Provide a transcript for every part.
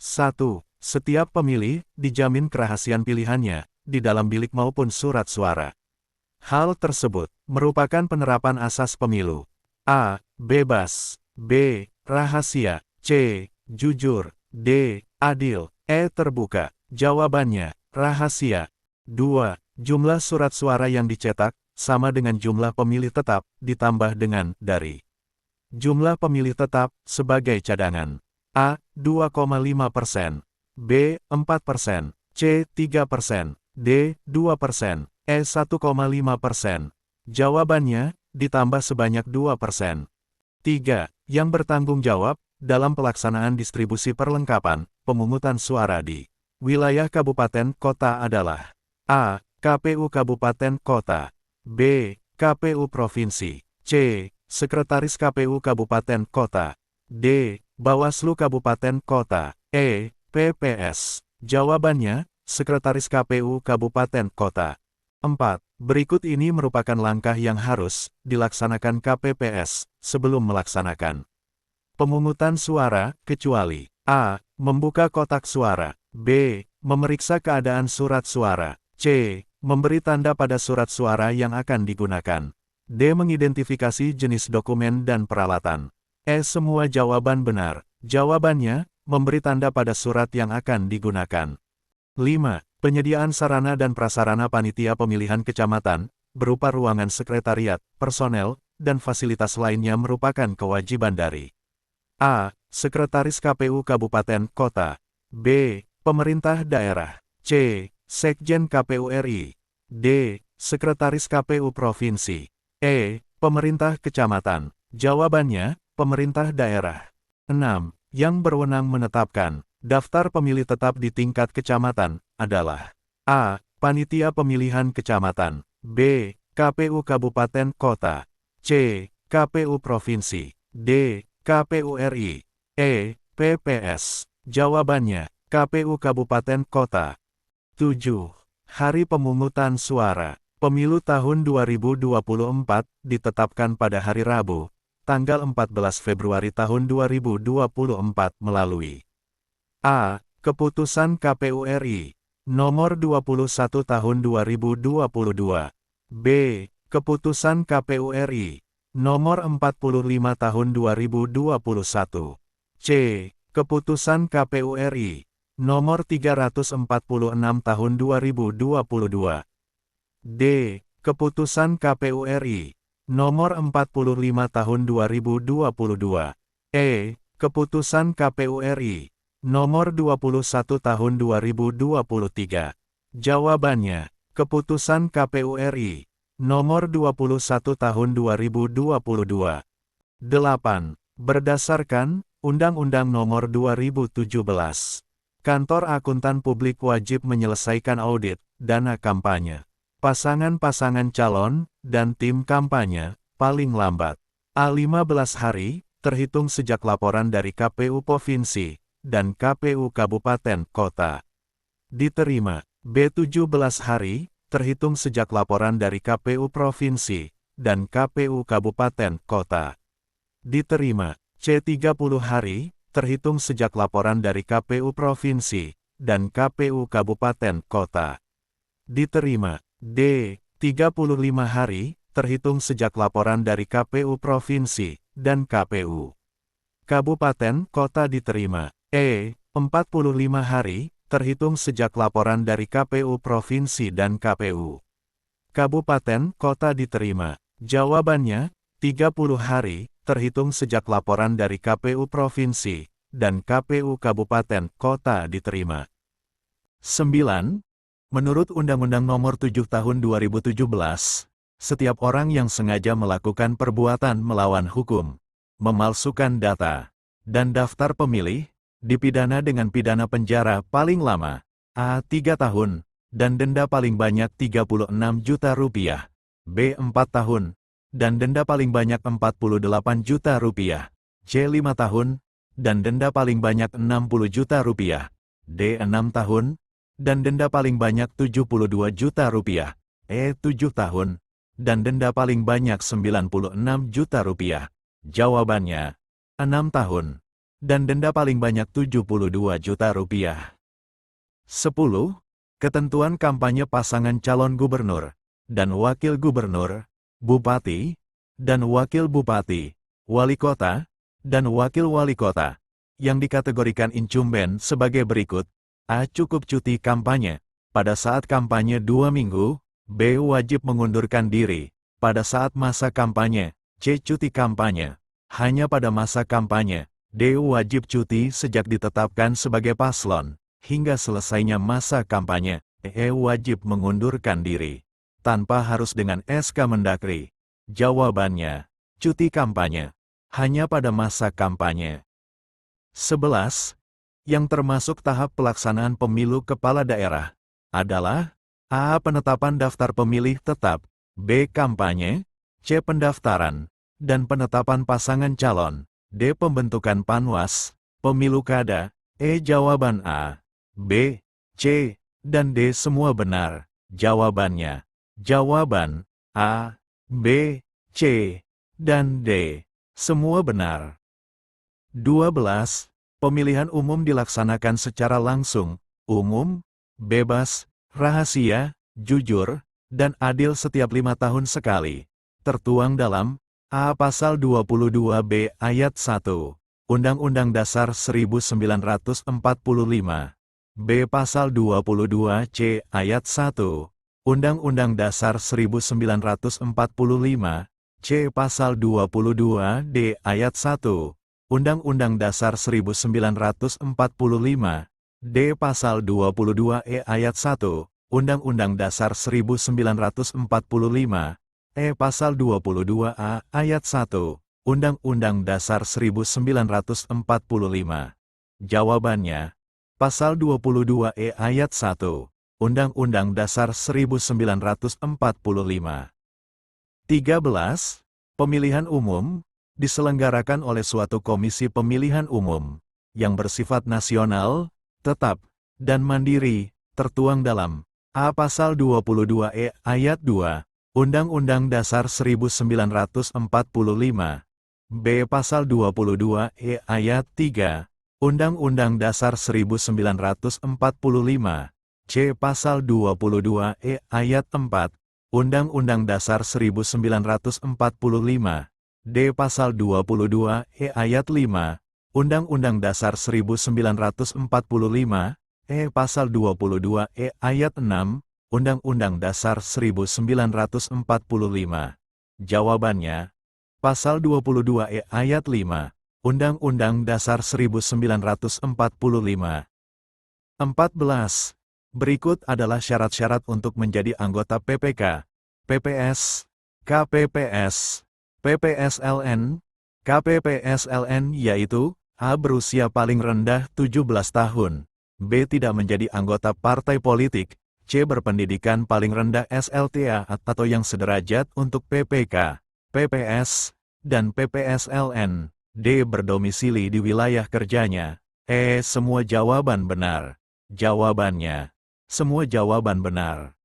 1. Setiap pemilih dijamin kerahasiaan pilihannya, di dalam bilik maupun surat suara. Hal tersebut merupakan penerapan asas pemilu. A. Bebas. B. Rahasia. C. Jujur. D. Adil. E. Terbuka. Jawabannya, rahasia. 2. Jumlah surat suara yang dicetak, sama dengan jumlah pemilih tetap, ditambah dengan dari jumlah pemilih tetap, sebagai cadangan. A. 2,5%. B. 4%. C. 3%. D. 2%. E. 1,5%. Jawabannya, ditambah sebanyak 2%. 3. Yang bertanggung jawab, dalam pelaksanaan distribusi perlengkapan, pemungutan suara di wilayah kabupaten kota adalah A. KPU Kabupaten Kota. B. KPU Provinsi. C. Sekretaris KPU Kabupaten Kota. D. Bawaslu Kabupaten Kota. E. PPS. Jawabannya, Sekretaris KPU Kabupaten Kota. 4. Berikut ini merupakan langkah yang harus dilaksanakan KPPS sebelum melaksanakan pemungutan suara, kecuali A. Membuka kotak suara. B. Memeriksa keadaan surat suara. C. Memberi tanda pada surat suara yang akan digunakan. D. Mengidentifikasi jenis dokumen dan peralatan. E. Semua jawaban benar. Jawabannya, memberi tanda pada surat yang akan digunakan. 5. Penyediaan sarana dan prasarana panitia pemilihan kecamatan, berupa ruangan sekretariat, personel, dan fasilitas lainnya merupakan kewajiban dari A. Sekretaris KPU Kabupaten Kota. B. Pemerintah daerah. C. Sekjen KPU RI. D. Sekretaris KPU Provinsi. E. Pemerintah kecamatan. Jawabannya, pemerintah daerah. 6. Yang berwenang menetapkan daftar pemilih tetap di tingkat kecamatan adalah A. Panitia Pemilihan Kecamatan. B. KPU Kabupaten Kota. C. KPU Provinsi. D. KPU RI. E. PPS. Jawabannya, KPU Kabupaten Kota. 7. Hari pemungutan suara. Pemilu tahun 2024 ditetapkan pada hari Rabu, tanggal 14 Februari tahun 2024 melalui A. Keputusan KPU RI Nomor 21 Tahun 2022. B. Keputusan KPU RI Nomor 45 Tahun 2021. C. Keputusan KPU RI Nomor 346 Tahun 2022. D. Keputusan KPU RI Nomor 45 Tahun 2022. E. Keputusan KPU RI Nomor 21 Tahun 2023. Jawabannya, Keputusan KPU RI Nomor 21 Tahun 2022. 8. Berdasarkan Undang-Undang Nomor 2017, Kantor Akuntan Publik wajib menyelesaikan audit dana kampanye pasangan-pasangan calon dan tim kampanye paling lambat A15 hari terhitung sejak laporan dari KPU Provinsi dan KPU Kabupaten Kota diterima. B17 hari terhitung sejak laporan dari KPU Provinsi dan KPU Kabupaten Kota diterima. C30 hari terhitung sejak laporan dari KPU Provinsi dan KPU Kabupaten Kota diterima. D. 35 hari terhitung sejak laporan dari KPU Provinsi dan KPU Kabupaten Kota diterima. E. 45 hari terhitung sejak laporan dari KPU Provinsi dan KPU Kabupaten Kota diterima. Jawabannya, 30 hari terhitung sejak laporan dari KPU Provinsi dan KPU Kabupaten Kota diterima. 9. Menurut Undang-Undang Nomor 7 Tahun 2017, setiap orang yang sengaja melakukan perbuatan melawan hukum, memalsukan data, dan daftar pemilih, dipidana dengan pidana penjara paling lama A. 3 tahun, dan denda paling banyak Rp36 juta, B. 4 tahun, dan denda paling banyak Rp48 juta, C. 5 tahun, dan denda paling banyak Rp60 juta, D. 6 tahun, dan denda paling banyak Rp72 juta, E. 7 tahun, dan denda paling banyak Rp96 juta. Jawabannya, 6 tahun. dan denda paling banyak Rp72 juta. 10. Ketentuan kampanye pasangan calon gubernur dan wakil gubernur, bupati, dan wakil bupati, wali kota, dan wakil wali kota, yang dikategorikan incumbent sebagai berikut. A. Cukup cuti kampanye pada saat kampanye 2 minggu. B. Wajib mengundurkan diri pada saat masa kampanye. C. Cuti kampanye hanya pada masa kampanye. D. Wajib cuti sejak ditetapkan sebagai paslon hingga selesainya masa kampanye. E. Wajib mengundurkan diri tanpa harus dengan SK Mendagri. Jawabannya, cuti kampanye hanya pada masa kampanye. 11. Yang termasuk tahap pelaksanaan pemilu kepala daerah adalah A. Penetapan daftar pemilih tetap, B. Kampanye, C. Pendaftaran dan penetapan pasangan calon, D. Pembentukan Panwas, pemilu kada. E. Jawaban A, B, C, dan D semua benar. Jawabannya, jawaban A, B, C, dan D semua benar. 12. Pemilihan umum dilaksanakan secara langsung, umum, bebas, rahasia, jujur, dan adil setiap 5 tahun sekali. Tertuang dalam A. Pasal 22B Ayat 1, Undang-Undang Dasar 1945. B. Pasal 22C Ayat 1, Undang-Undang Dasar 1945. C. Pasal 22D Ayat 1, Undang-Undang Dasar 1945. D. Pasal 22E Ayat 1, Undang-Undang Dasar 1945. E. Pasal 22A Ayat 1, Undang-Undang Dasar 1945. Jawabannya, Pasal 22E Ayat 1, Undang-Undang Dasar 1945. 13. Pemilihan umum diselenggarakan oleh suatu komisi pemilihan umum yang bersifat nasional, tetap, dan mandiri, tertuang dalam A. Pasal 22E Ayat 2, Undang-Undang Dasar 1945. B. Pasal 22E Ayat 3, Undang-Undang Dasar 1945. C. Pasal 22E Ayat 4, Undang-Undang Dasar 1945. D. Pasal 22E Ayat 5, Undang-Undang Dasar 1945. E. Pasal 22E Ayat 6, Undang-Undang Dasar 1945. Jawabannya, Pasal 22E Ayat 5, Undang-Undang Dasar 1945. 14. Berikut adalah syarat-syarat untuk menjadi anggota PPK, PPS, KPPS, PPSLN, KPPSLN yaitu A. Berusia paling rendah 17 tahun, B. Tidak menjadi anggota partai politik, C. Berpendidikan paling rendah SLTA atau yang sederajat untuk PPK, PPS, dan PPSLN, D. Berdomisili di wilayah kerjanya. E. Semua jawaban benar. Jawabannya, semua jawaban benar.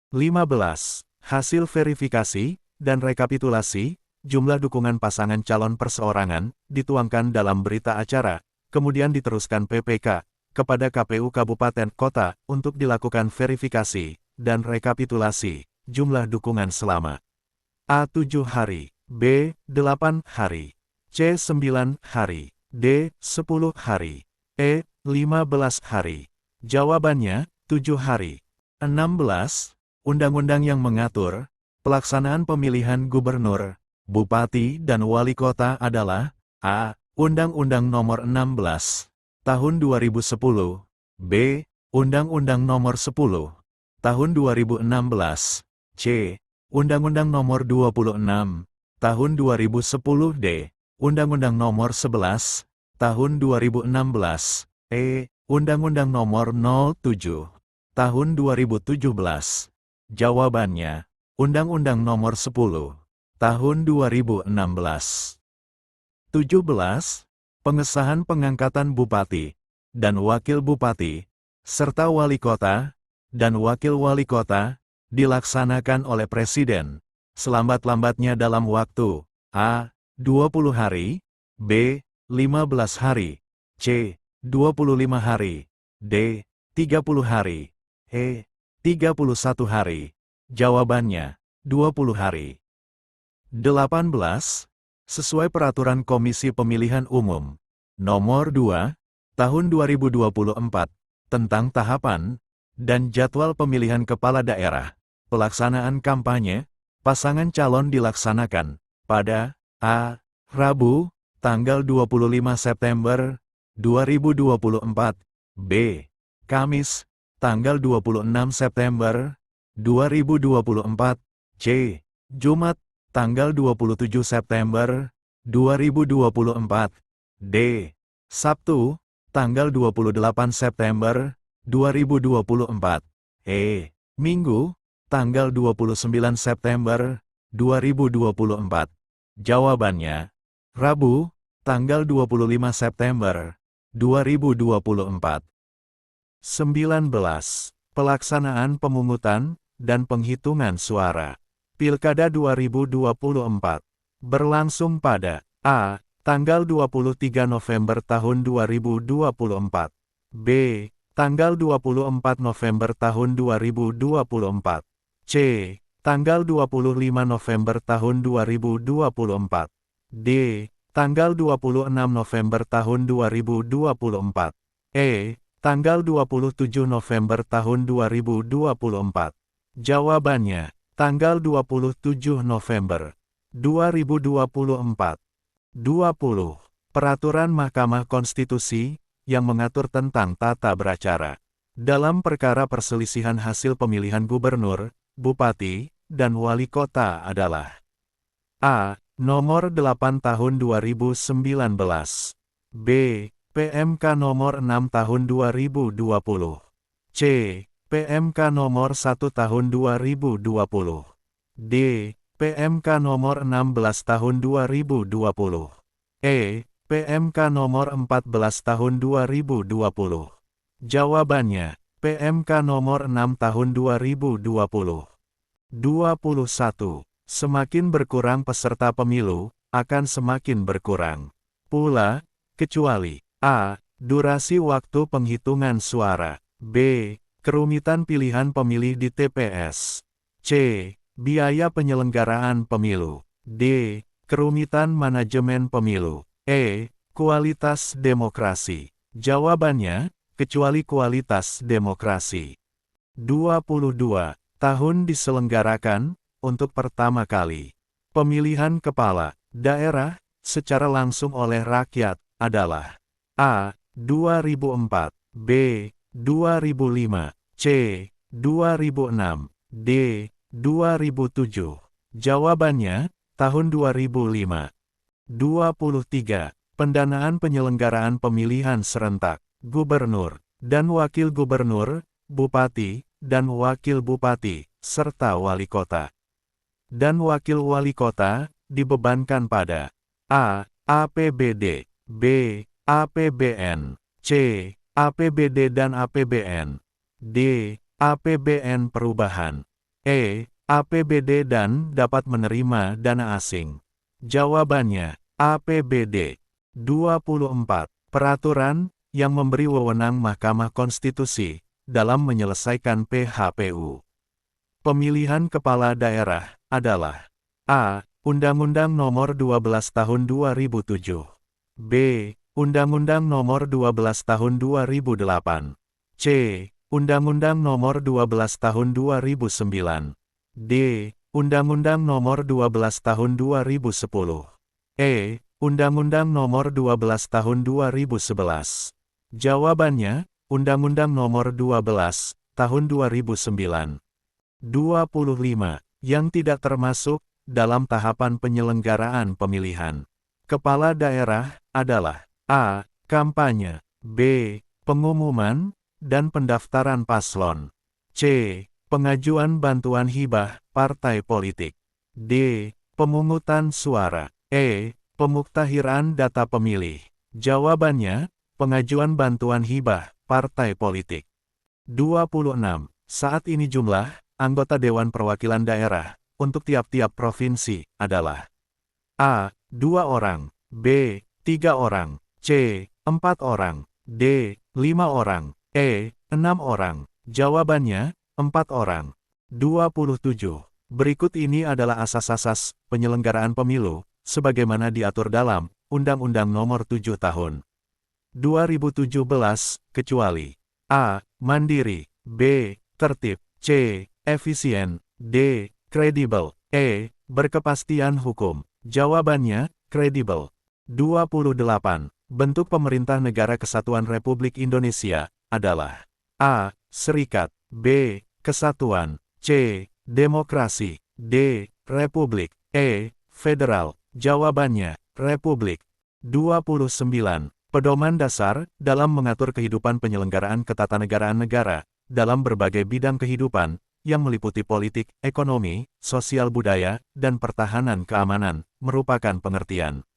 15. Hasil verifikasi dan rekapitulasi jumlah dukungan pasangan calon perseorangan dituangkan dalam berita acara, kemudian diteruskan PPK kepada KPU Kabupaten Kota untuk dilakukan verifikasi dan rekapitulasi jumlah dukungan selama A. 7 hari, B. 8 hari, C. 9 hari, D. 10 hari, E. 15 hari. Jawabannya, 7 hari. 16. Undang-undang yang mengatur pelaksanaan pemilihan gubernur, bupati, dan wali kota adalah A. Undang-Undang Nomor 16 Tahun 2010, B. Undang-Undang Nomor 10 Tahun 2016, C. Undang-Undang Nomor 26 Tahun 2010, D. Undang-Undang Nomor 11 Tahun 2016, E. Undang-Undang Nomor 07 Tahun 2017. Jawabannya, Undang-Undang Nomor 10 Tahun 2016. 17. Pengesahan pengangkatan bupati dan wakil bupati, serta wali kota dan wakil wali kota, dilaksanakan oleh Presiden, selambat-lambatnya dalam waktu A. 20 hari, B. 15 hari, C. 25 hari, D. 30 hari, E. 31 hari. Jawabannya, 20 hari. 18. Sesuai Peraturan Komisi Pemilihan Umum Nomor 2, Tahun 2024, tentang tahapan dan jadwal pemilihan kepala daerah, pelaksanaan kampanye, pasangan calon dilaksanakan pada A. Rabu, tanggal 25 September 2024, B. Kamis, tanggal 26 September 2024, C. Jumat, tanggal 27 September 2024, D. Sabtu, tanggal 28 September 2024, E. Minggu, tanggal 29 September 2024. Jawabannya, Rabu, tanggal 25 September 2024. 19. Pelaksanaan pemungutan dan penghitungan suara Pilkada 2024 berlangsung pada A. Tanggal 23 November tahun 2024, B. Tanggal 24 November tahun 2024, C. Tanggal 25 November tahun 2024, D. Tanggal 26 November tahun 2024, E. Tanggal 27 November tahun 2024. Jawabannya, tanggal 27 November 2024. 20. Peraturan Mahkamah Konstitusi yang mengatur tentang tata beracara dalam perkara perselisihan hasil pemilihan gubernur, bupati, dan wali kota adalah A. Nomor 8 tahun 2019, B. PMK nomor 6 tahun 2020, C. PMK nomor 1 tahun 2020, D. PMK nomor 16 tahun 2020, E. PMK nomor 14 tahun 2020. Jawabannya, PMK nomor 6 tahun 2020. 21. Semakin berkurang peserta pemilu, akan semakin berkurang pula, kecuali A. Durasi waktu penghitungan suara, B. Kerumitan pilihan pemilih di TPS, C. Biaya penyelenggaraan pemilu, D. Kerumitan manajemen pemilu, E. Kualitas demokrasi. Jawabannya, kecuali kualitas demokrasi. 22. Tahun diselenggarakan, untuk pertama kali, pemilihan kepala daerah secara langsung oleh rakyat adalah A. 2004, B. 2005, C. 2006, D. 2007. Jawabannya, tahun 2005. 23. Pendanaan penyelenggaraan pemilihan serentak, gubernur, dan wakil gubernur, bupati, dan wakil bupati, serta wali kota dan wakil wali kota, dibebankan pada A. APBD, B. APBN, C. APBD dan APBN, D. APBN perubahan, E. APBD dan dapat menerima dana asing. Jawabannya, APBD. 24. Peraturan yang memberi wewenang Mahkamah Konstitusi dalam menyelesaikan PHPU pemilihan kepala daerah adalah A. Undang-Undang Nomor 12 Tahun 2007, B. Undang-Undang Nomor 12 Tahun 2008, C. Undang-Undang Nomor 12 Tahun 2009, D. Undang-Undang Nomor 12 Tahun 2010, E. Undang-Undang Nomor 12 Tahun 2011. Jawabannya, Undang-Undang Nomor 12 Tahun 2009. 25. Yang tidak termasuk dalam tahapan penyelenggaraan pemilihan kepala daerah adalah A. Kampanye, B. Pengumuman dan pendaftaran paslon, C. Pengajuan bantuan hibah partai politik, D. Pemungutan suara, E. Pemuktahiran data pemilih. Jawabannya, pengajuan bantuan hibah partai politik. 26. Saat ini jumlah anggota Dewan Perwakilan Daerah untuk tiap-tiap provinsi adalah A. 2 orang, B. 3 orang. C. 4 orang. D. 5 orang. E. 6 orang. Jawabannya, 4 orang. 27. Berikut ini adalah asas-asas penyelenggaraan pemilu, sebagaimana diatur dalam Undang-Undang Nomor 7 Tahun 2017, kecuali A. Mandiri, B. Tertib, C. Efisien, D. Kredibel, E. Berkepastian hukum. Jawabannya, kredibel. 28. Bentuk pemerintah negara kesatuan Republik Indonesia adalah A. Serikat, B. Kesatuan, C. Demokrasi, D. Republik, E. Federal. Jawabannya, Republik. 29. Pedoman dasar dalam mengatur kehidupan penyelenggaraan ketatanegaraan negara dalam berbagai bidang kehidupan yang meliputi politik, ekonomi, sosial budaya, dan pertahanan keamanan merupakan pengertian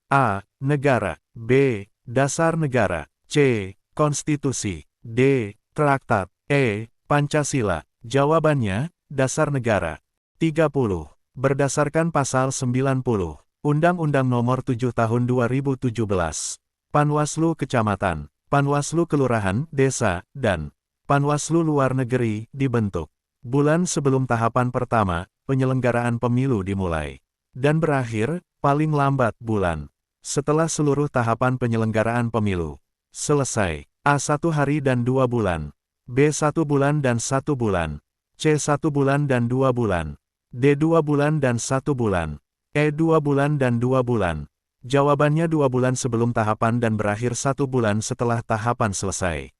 A. Negara, B. Dasar negara, C. Konstitusi, D. Traktat, E. Pancasila. Jawabannya, dasar negara. 30. Berdasarkan pasal 90, Undang-Undang Nomor 7 Tahun 2017, Panwaslu Kecamatan, Panwaslu Kelurahan, Desa, dan Panwaslu Luar Negeri dibentuk bulan sebelum tahapan pertama penyelenggaraan pemilu dimulai dan berakhir paling lambat bulan setelah seluruh tahapan penyelenggaraan pemilu selesai. A. 1 hari dan 2 bulan, B. 1 bulan dan 1 bulan, C. 1 bulan dan 2 bulan, D. 2 bulan dan 1 bulan, E. 2 bulan dan 2 bulan. Jawabannya 2 bulan sebelum tahapan dan berakhir 1 bulan setelah tahapan selesai.